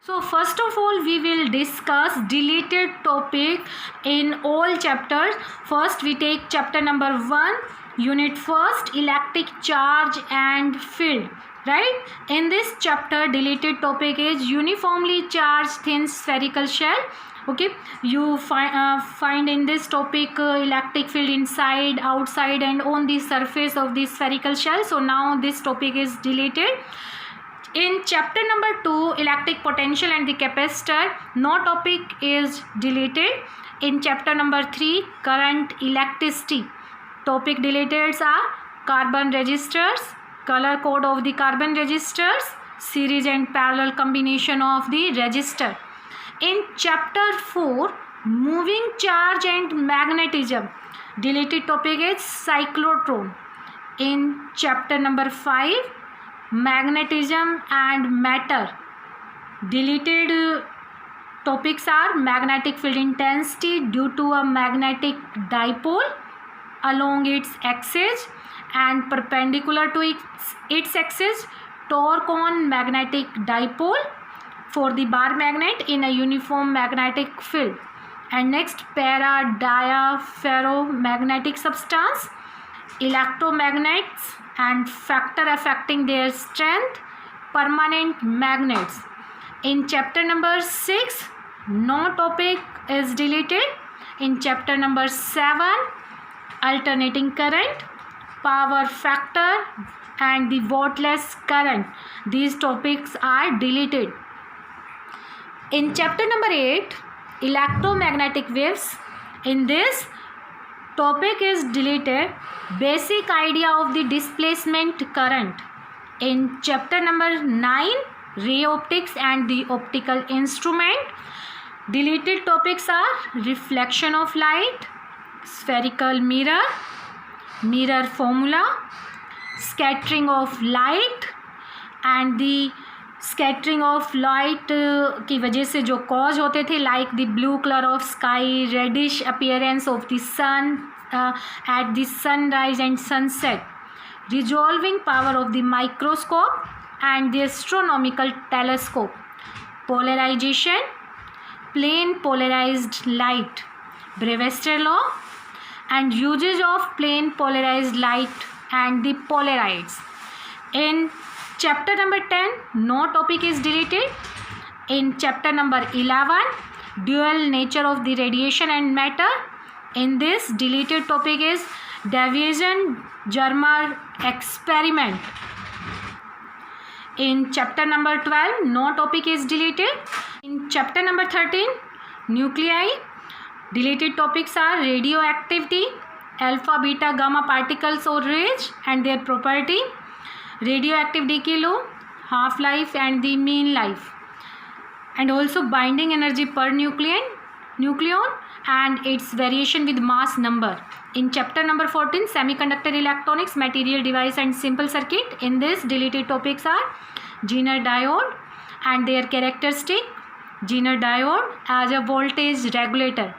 So first of all, we will discuss deleted topic in all chapters. First, we take chapter number 1, unit first, electric charge and field. Right? In this chapter, deleted topic is uniformly charged thin spherical shell. Okay, you find in this topic electric field inside, outside, and on the surface of the spherical shell. So now this topic is deleted. In chapter number 2, electric potential and the capacitor, no topic is deleted. In chapter number 3, current electricity, topic deleted are carbon resistors, color code of the carbon resistors, series and parallel combination of the resistor. In chapter 4, moving charge and magnetism, deleted topic is cyclotron. In chapter number 5, magnetism and matter, deleted topics are magnetic field intensity due to a magnetic dipole along its axis and perpendicular to its axis, torque on magnetic dipole for the bar magnet in a uniform magnetic field. And next, para dia ferromagnetic substance, electromagnets and factor affecting their strength, permanent magnets. In chapter number 6, no topic is deleted. In chapter number 7, alternating current, power factor and the wattless current, these topics are deleted. In chapter number 8, electromagnetic waves, in this topic is deleted, basic idea of the displacement current. In chapter number 9, ray optics and the optical instrument, deleted topics are reflection of light, spherical mirror, mirror formula, scattering of light and the scattering of light की वजह से जो cause होते थे, like the blue colour of sky, reddish appearance of the sun at the sunrise and sunset, resolving power of the microscope and the astronomical telescope, polarisation, plane polarised light, Brewster law and uses of plane polarised light and the polarides. In chapter number 10, no topic is deleted. In chapter number 11, dual nature of the radiation and matter, in this deleted topic is Davison-Germer experiment. In chapter number 12, no topic is deleted. In chapter number 13, nuclei, deleted topics are radioactivity, alpha, beta, gamma particles or rays and their property, radioactive decay law, half life and the mean life, and also binding energy per nucleon and its variation with mass number. In chapter number 14, semiconductor electronics, material device and simple circuit, in this deleted topics are Zener diode and their characteristic, Zener diode as a voltage regulator.